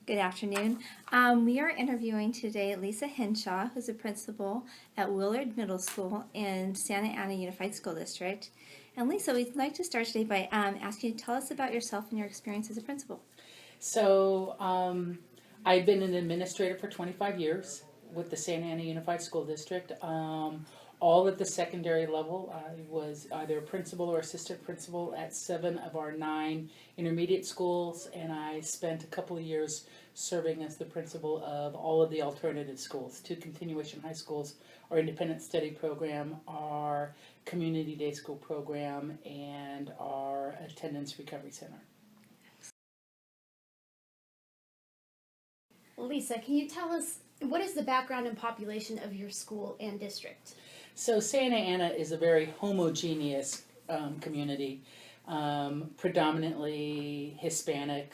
Good afternoon. We are interviewing today Lisa Henshaw, who's a principal at Willard Middle School in Santa Ana Unified School District. And Lisa, we'd like to start today by asking you to tell us about yourself and your experience as a principal. So I've been an administrator for 25 years with the Santa Ana Unified School District. All at the secondary level. I was either a principal or assistant principal at 7 of our 9 intermediate schools, and I spent a couple of years serving as the principal of all of the alternative schools, 2 continuation high schools, our independent study program, our community day school program, and our attendance recovery center. Lisa, can you tell us what is the background and population of your school and district? So Santa Ana is a very homogeneous community, predominantly Hispanic,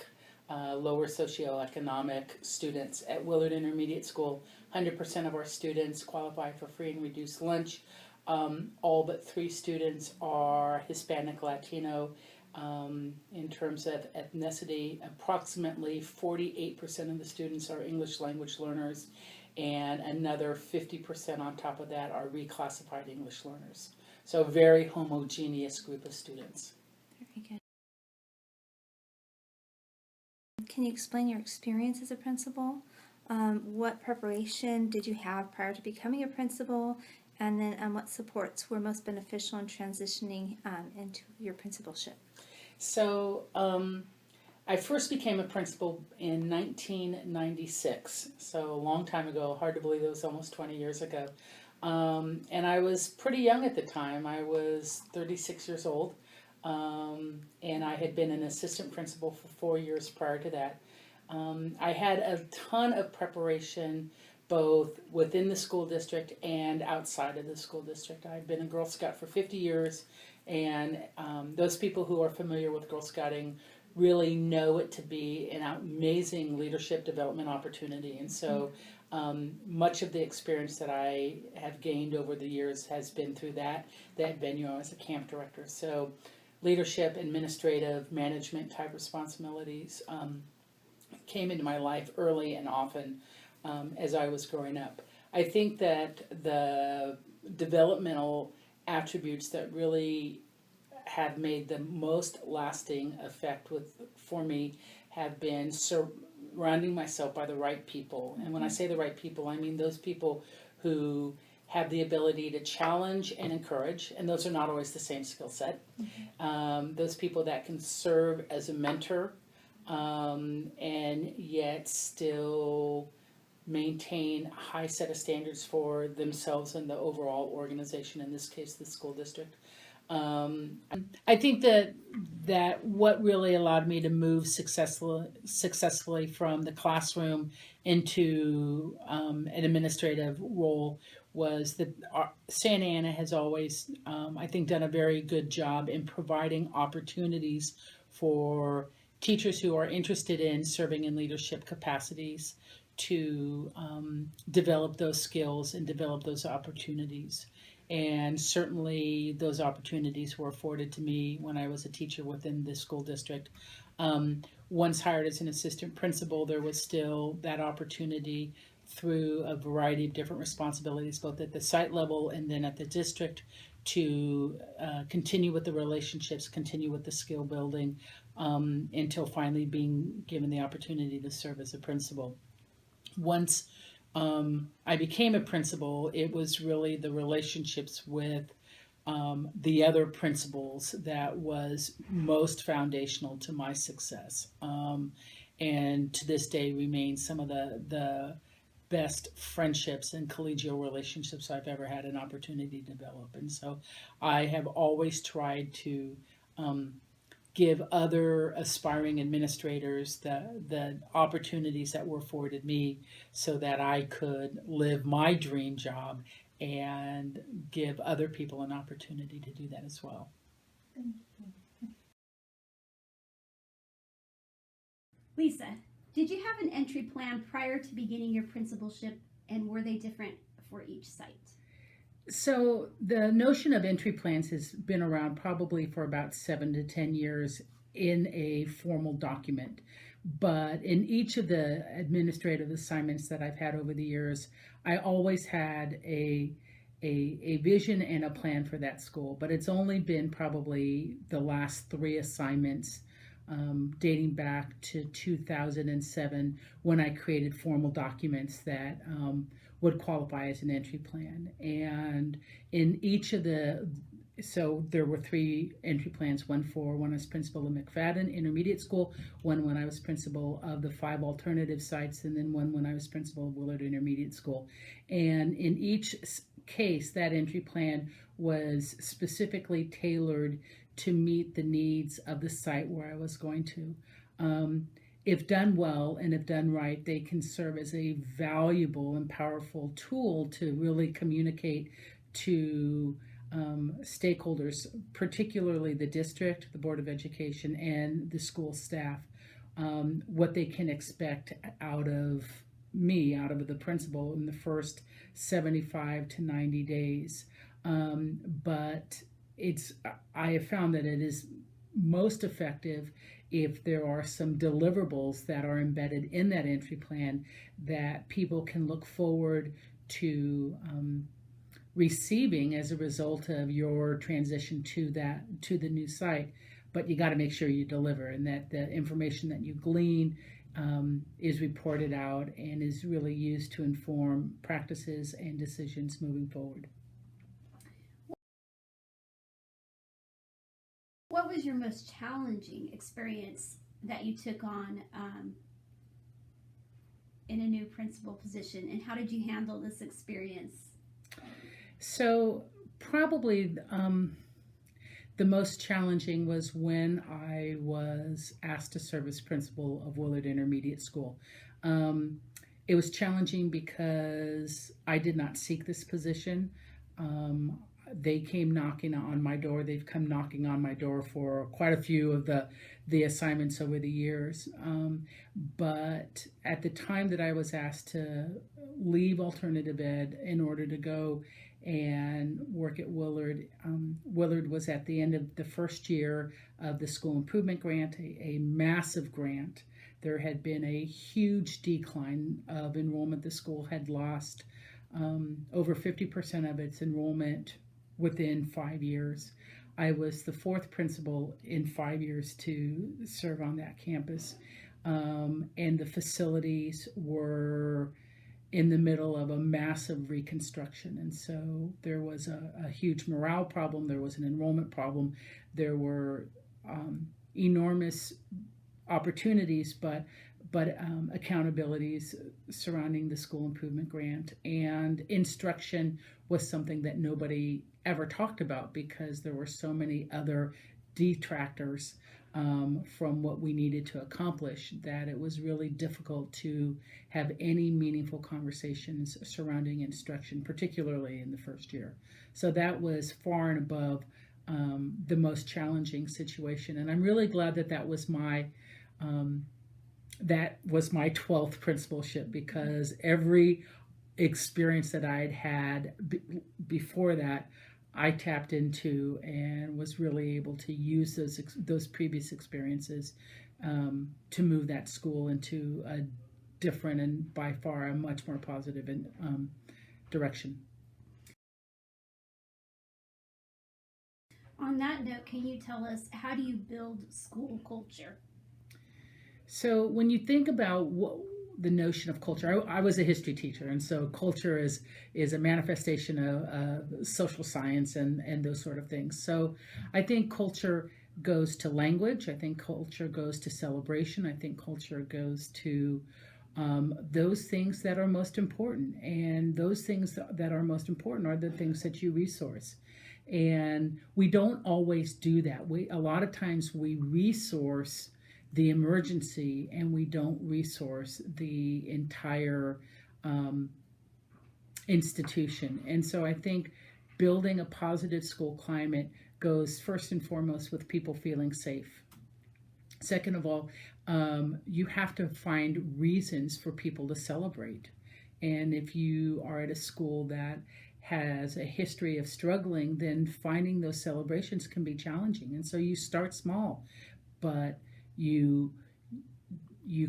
lower socioeconomic students. At Willard Intermediate School, 100% of our students qualify for free and reduced lunch. All but 3 students are Hispanic Latino. In terms of ethnicity, approximately 48% of the students are English language learners, and another 50% on top of that are reclassified English learners. So a very homogeneous group of students. Very good. Can you explain your experience as a principal? What preparation did you have prior to becoming a principal? And then what supports were most beneficial in transitioning into your principalship? So I first became a principal in 1996, so a long time ago. Hard to believe it was almost 20 years ago. And I was pretty young at the time. I was 36 years old, and I had been an assistant principal for 4 years prior to that. I had a ton of preparation both within the school district and outside of the school district. I've been a Girl Scout for 50 years, and those people who are familiar with Girl Scouting really know it to be an amazing leadership development opportunity. And so much of the experience that I have gained over the years has been through that venue. I was a camp director. So leadership, administrative, management type responsibilities came into my life early and often as I was growing up. I think that the developmental attributes that really have made the most lasting effect for me have been surrounding myself by the right people. And when I say the right people, I mean those people who have the ability to challenge and encourage, and those are not always the same skill set. Those people that can serve as a mentor and yet still maintain a high set of standards for themselves and the overall organization, in this case the school district. I think that what really allowed me to move successfully from the classroom into an administrative role was that Santa Ana has always, I think, done a very good job in providing opportunities for teachers who are interested in serving in leadership capacities to develop those skills and develop those opportunities. And certainly those opportunities were afforded to me when I was a teacher within the school district. Once hired as an assistant principal, there was still that opportunity through a variety of different responsibilities, both at the site level and then at the district, to continue with the relationships, continue with the skill building, until finally being given the opportunity to serve as a principal. Once I became a principal, it was really the relationships with the other principals that was most foundational to my success, and to this day remains some of the best friendships and collegial relationships I've ever had an opportunity to develop. And so I have always tried to give other aspiring administrators the opportunities that were afforded me so that I could live my dream job and give other people an opportunity to do that as well. Lisa, did you have an entry plan prior to beginning your principalship, and were they different for each site? So the notion of entry plans has been around probably for about 7 to 10 years in a formal document. But in each of the administrative assignments that I've had over the years, I always had a vision and a plan for that school. But it's only been probably the last 3 assignments, dating back to 2007, when I created formal documents that would qualify as an entry plan. And in each of so there were 3 entry plans, one when I was principal of McFadden Intermediate School, one when I was principal of the 5 alternative sites, and then one when I was principal of Willard Intermediate School. And in each case, that entry plan was specifically tailored to meet the needs of the site where I was going to. If done well and if done right, they can serve as a valuable and powerful tool to really communicate to stakeholders, particularly the district, the Board of Education, and the school staff, what they can expect out of me, out of the principal, in the first 75 to 90 days. But I have found that it is most effective if there are some deliverables that are embedded in that entry plan that people can look forward to receiving as a result of your transition to the new site. But you got to make sure you deliver, and that the information that you glean is reported out and is really used to inform practices and decisions moving forward. What was your most challenging experience that you took on in a new principal position, and how did you handle this experience? So probably the most challenging was when I was asked to serve as principal of Willard Intermediate School. It was challenging because I did not seek this position. They came knocking on my door. They've come knocking on my door for quite a few of the assignments over the years. But at the time that I was asked to leave alternative ed in order to go and work at Willard, Willard was at the end of the first year of the school improvement grant, a massive grant. There had been a huge decline of enrollment. The school had lost over 50% of its enrollment within 5 years. I was the 4th principal in 5 years to serve on that campus. And the facilities were in the middle of a massive reconstruction. And so there was a huge morale problem. There was an enrollment problem. There were enormous opportunities, but accountabilities surrounding the school improvement grant. And instruction was something that nobody ever talked about because there were so many other detractors from what we needed to accomplish that it was really difficult to have any meaningful conversations surrounding instruction, particularly in the first year. So that was far and above the most challenging situation. And I'm really glad that was my 12th principalship, because every experience that I'd had before that, I tapped into and was really able to use those previous experiences to move that school into a different and by far a much more positive direction. On that note, can you tell us, how do you build school culture? So when you think about the notion of culture, I was a history teacher, and so culture is a manifestation of social science and those sort of things. So I think culture goes to language. I think culture goes to celebration. I think culture goes to those things that are most important. And those things that are most important are the things that you resource. And we don't always do that. A lot of times we resource the emergency and we don't resource the entire institution. And so I think building a positive school climate goes first and foremost with people feeling safe. Second of all, you have to find reasons for people to celebrate. And if you are at a school that has a history of struggling, then finding those celebrations can be challenging. And so you start small. but you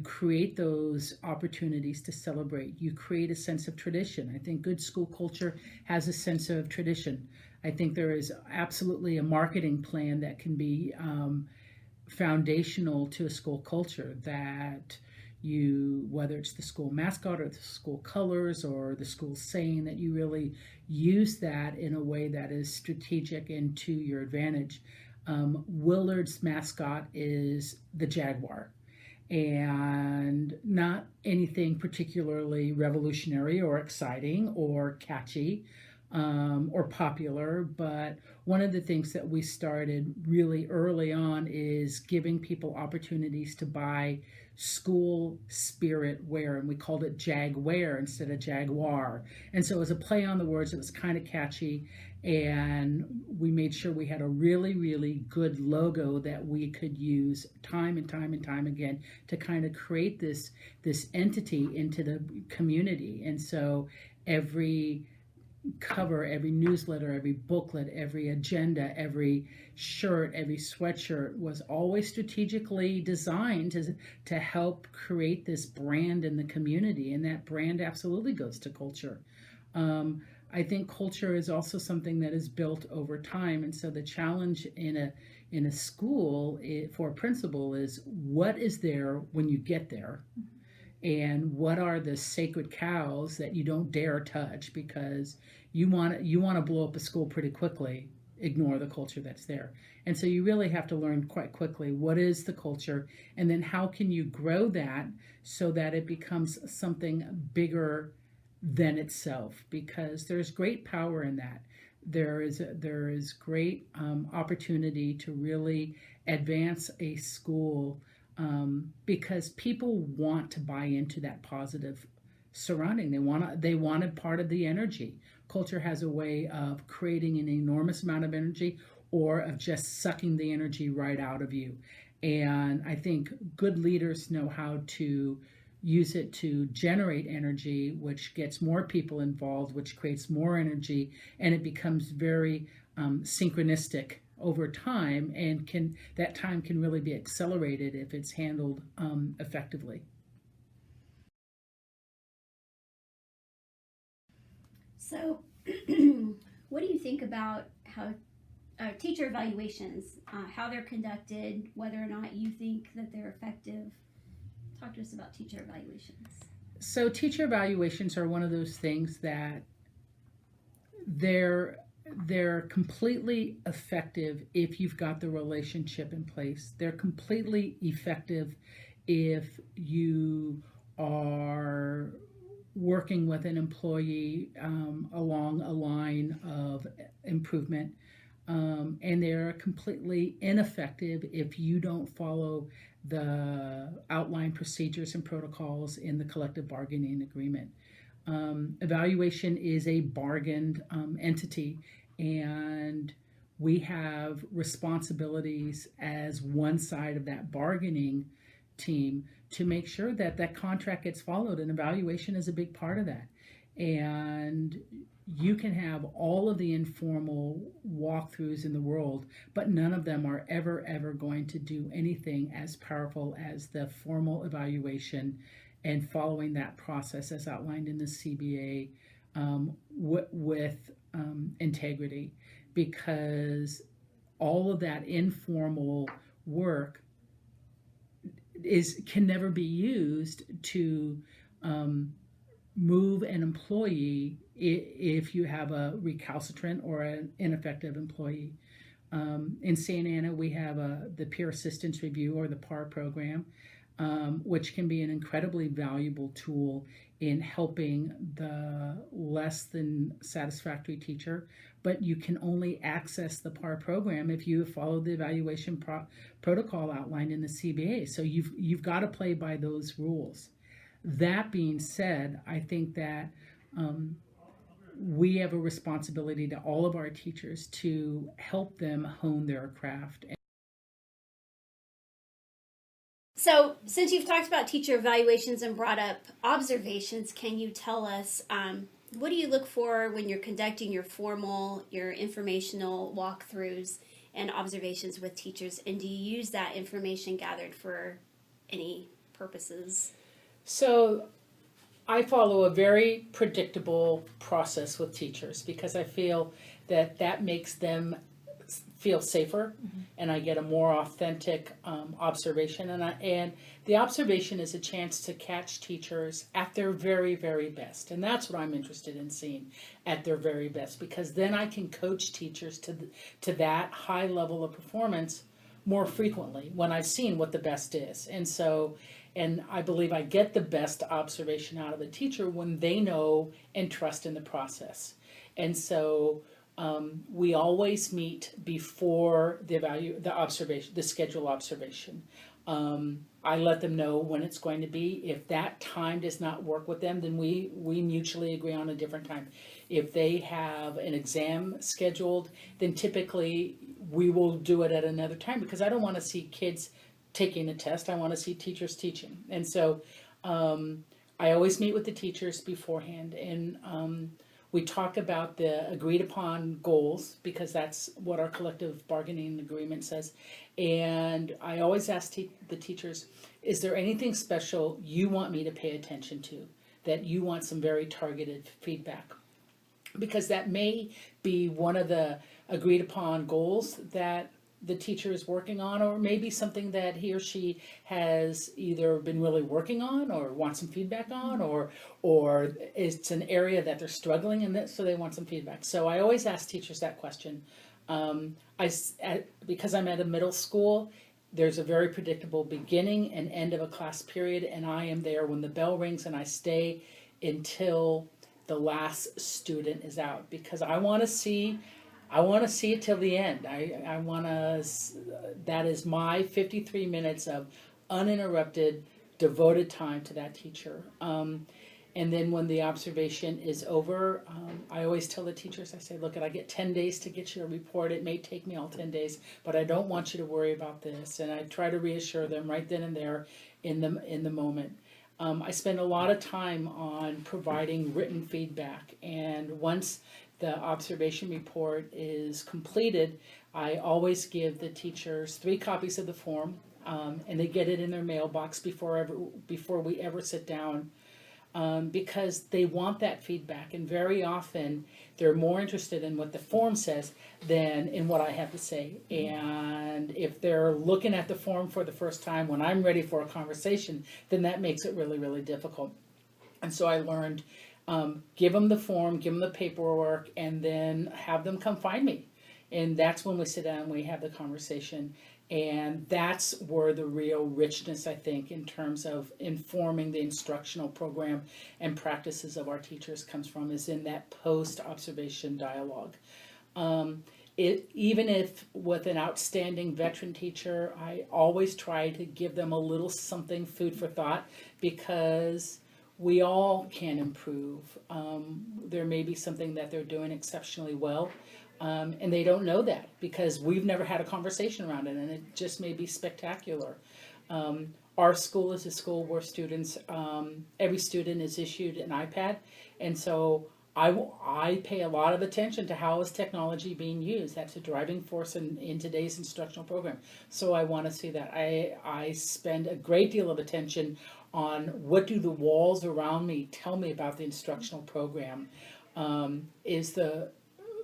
create those opportunities to celebrate. You create a sense of tradition. I think good school culture has a sense of tradition. I think there is absolutely a marketing plan that can be foundational to a school culture, that whether it's the school mascot or the school colors or the school saying, that you really use that in a way that is strategic and to your advantage. Willard's mascot is the Jaguar, and not anything particularly revolutionary or exciting or catchy or popular. But one of the things that we started really early on is giving people opportunities to buy school spirit wear, and we called it Jagwear instead of Jaguar. And so it was a play on the words. It was kind of catchy, and we made sure we had a really, really good logo that we could use time and time and time again to kind of create this entity into the community. And so every cover, every newsletter, every booklet, every agenda, every shirt, every sweatshirt was always strategically designed to help create this brand in the community, and that brand absolutely goes to culture. I think culture is also something that is built over time, and so the challenge in a school for a principal is, what is there when you get there? And what are the sacred cows that you don't dare touch, because you want to blow up a school pretty quickly, ignore the culture that's there. And so you really have to learn quite quickly, what is the culture, and then how can you grow that so that it becomes something bigger than itself, because there's great power in that. There is great opportunity to really advance a school, because people want to buy into that positive surrounding. They wanted part of the energy. Culture has a way of creating an enormous amount of energy, or of just sucking the energy right out of you. And I think good leaders know how to use it to generate energy, which gets more people involved, which creates more energy, and it becomes very synchronistic over time, and that time can really be accelerated if it's handled effectively. So, what do you think about how teacher evaluations, how they're conducted, whether or not you think that they're effective? Talk to us about teacher evaluations. So teacher evaluations are one of those things that they're completely effective if you've got the relationship in place. They're completely effective if you are working with an employee along a line of improvement. And they're completely ineffective if you don't follow the outlined procedures and protocols in the collective bargaining agreement. Evaluation is a bargained entity, and we have responsibilities as one side of that bargaining team to make sure that that contract gets followed, and evaluation is a big part of that. And you can have all of the informal walkthroughs in the world, but none of them are ever going to do anything as powerful as the formal evaluation and following that process as outlined in the CBA with integrity, because all of that informal work can never be used to move an employee if you have a recalcitrant or an ineffective employee. In Santa Ana, we have the Peer Assistance Review, or the PAR program, which can be an incredibly valuable tool in helping the less than satisfactory teacher. But you can only access the PAR program if you follow the evaluation protocol outlined in the CBA. So you've got to play by those rules. That being said, I think that we have a responsibility to all of our teachers to help them hone their craft. So, since you've talked about teacher evaluations and brought up observations, can you tell us what do you look for when you're conducting your formal, your informational walkthroughs, and observations with teachers? And do you use that information gathered for any purposes? So I follow a very predictable process with teachers because I feel that makes them feel safer, and I get a more authentic observation. And the observation is a chance to catch teachers at their very, very best, and that's what I'm interested in seeing, at their very best, because then I can coach teachers to that high level of performance more frequently when I've seen what the best is. And I believe I get the best observation out of the teacher when they know and trust in the process. And so we always meet before the observation, the schedule observation. I let them know when it's going to be. If that time does not work with them, then we mutually agree on a different time. If they have an exam scheduled, then typically we will do it at another time, because I don't want to see kids taking a test. I want to see teachers teaching. And so I always meet with the teachers beforehand, and we talk about the agreed upon goals, because that's what our collective bargaining agreement says. And I always ask the teachers, is there anything special you want me to pay attention to, that you want some very targeted feedback? Because that may be one of the agreed upon goals that the teacher is working on, or maybe something that he or she has either been really working on or wants some feedback on, or it's an area that they're struggling in, so they want some feedback. So I always ask teachers that question. Because I'm at a middle school, there's a very predictable beginning and end of a class period, and I am there when the bell rings, and I stay until the last student is out, because I want to see it till the end. That is my 53 minutes of uninterrupted, devoted time to that teacher. And then when the observation is over, I always tell the teachers, I say, look, I get 10 days to get you a report. It may take me all 10 days, but I don't want you to worry about this. And I try to reassure them right then and there in the moment. I spend a lot of time on providing written feedback, and once the observation report is completed, I always give the teachers 3 copies of the form, and they get it in their mailbox before we ever sit down, because they want that feedback, and very often they're more interested in what the form says than in what I have to say. And if they're looking at the form for the first time when I'm ready for a conversation, then that makes it really, really difficult. And so I learned, give them the form, give them the paperwork, and then have them come find me. And that's when we sit down and we have the conversation. And that's where the real richness, I think, in terms of informing the instructional program and practices of our teachers comes from, is in that post-observation dialogue. Even if with an outstanding veteran teacher, I always try to give them a little something, food for thought, because we all can improve. There may be something that they're doing exceptionally well, and they don't know that because we've never had a conversation around it, and it just may be spectacular. Our school is a school where students, every student is issued an iPad, and so I pay a lot of attention to how is technology being used. That's a driving force in today's instructional program. So I want to see that. I spend a great deal of attention on what do the walls around me tell me about the instructional program. Is the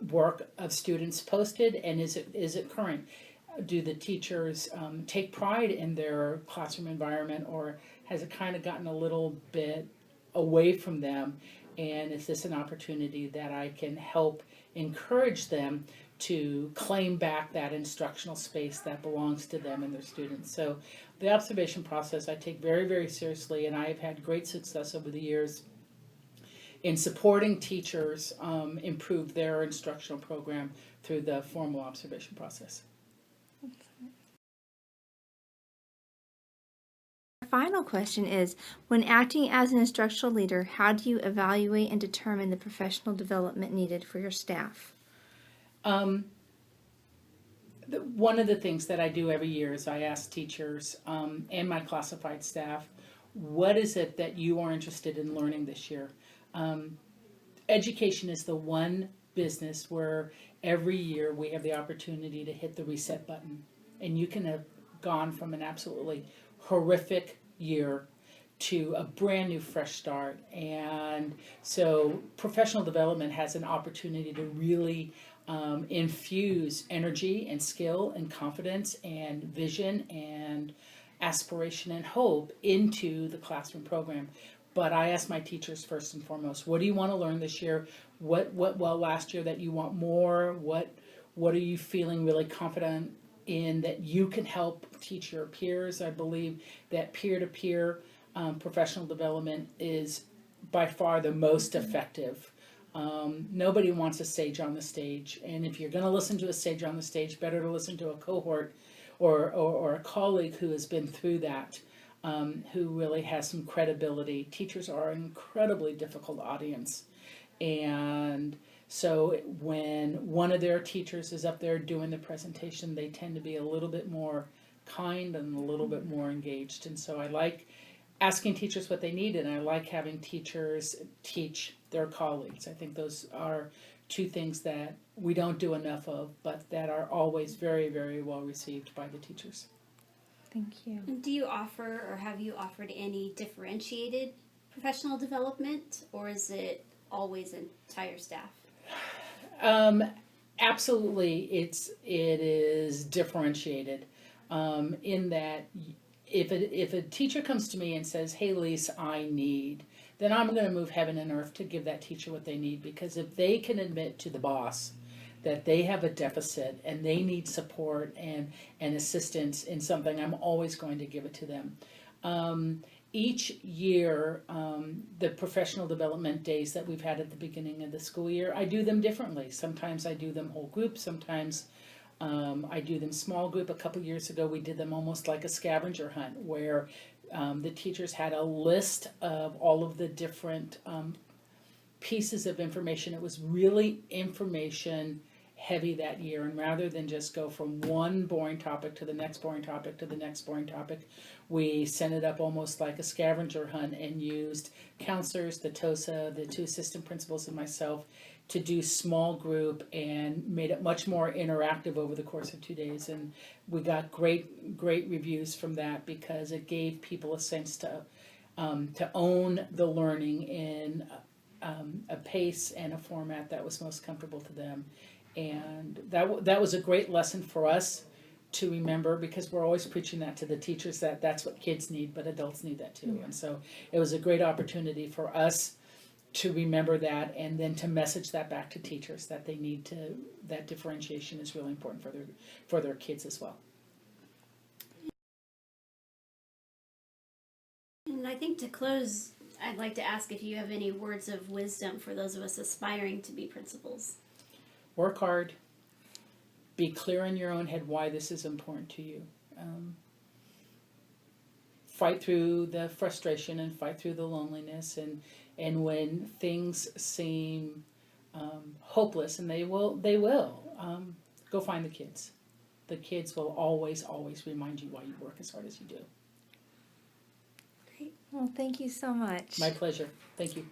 work of students posted, and is it current? Do the teachers take pride in their classroom environment, or has it kind of gotten a little bit away from them? And is this an opportunity that I can help encourage them to claim back that instructional space that belongs to them and their students? So the observation process I take very, very seriously, and I have had great success over the years in supporting teachers improve their instructional program through the formal observation process. Our final question is, when acting as an instructional leader, how do you evaluate and determine the professional development needed for your staff? One of the things that I do every year is I ask teachers and my classified staff, what is it that you are interested in learning this year? Education is the one business where every year we have the opportunity to hit the reset button. And you can have gone from an absolutely horrific year to a brand new fresh start. And so professional development has an opportunity to really infuse energy and skill and confidence and vision and aspiration and hope into the classroom program. But I ask my teachers first and foremost, what do you want to learn this year? What well last year that you want more? What are you feeling really confident in that you can help teach your peers? I believe that peer-to-peer professional development is by far the most effective. Nobody wants a sage on the stage, and if you're going to listen to a sage on the stage, better to listen to a cohort or a colleague who has been through that, who really has some credibility. Teachers are an incredibly difficult audience, and so when one of their teachers is up there doing the presentation, they tend to be a little bit more kind and a little bit more engaged. And so I like asking teachers what they need, and I like having teachers teach their colleagues. I think those are two things that we don't do enough of, but that are always very, very well received by the teachers. Thank you. And do you offer, or have you offered any differentiated professional development, or is it always entire staff? Absolutely, it is differentiated in that if a teacher comes to me and says, "Hey, Lise, I need," then I'm going to move heaven and earth to give that teacher what they need, because if they can admit to the boss that they have a deficit and they need support and assistance in something, I'm always going to give it to them. Each year, the professional development days that we've had at the beginning of the school year, I do them differently. Sometimes I do them whole group, sometimes I do them small group. A couple years ago, we did them almost like a scavenger hunt, where the teachers had a list of all of the different pieces of information. It was really information heavy that year, and rather than just go from one boring topic to the next boring topic to the next boring topic, we sent it up almost like a scavenger hunt and used counselors, the TOSA, the two assistant principals, and myself to do small group, and made it much more interactive over the course of 2 days. And we got great reviews from that, because it gave people a sense to own the learning in a pace and a format that was most comfortable to them. And that was a great lesson for us to remember, because we're always preaching that to the teachers, that that's what kids need, but adults need that too. And so it was a great opportunity for us to remember that, and then to message that back to teachers, that they need to, that differentiation is really important for their kids as well. And I think to close, I'd like to ask if you have any words of wisdom for those of us aspiring to be principals. Work hard. Be clear in your own head why this is important to you. Fight through the frustration and fight through the loneliness, and when things seem hopeless, and they will, go find the kids. The kids will always remind you why you work as hard as you do. Great. Well, thank you so much. My pleasure. Thank you.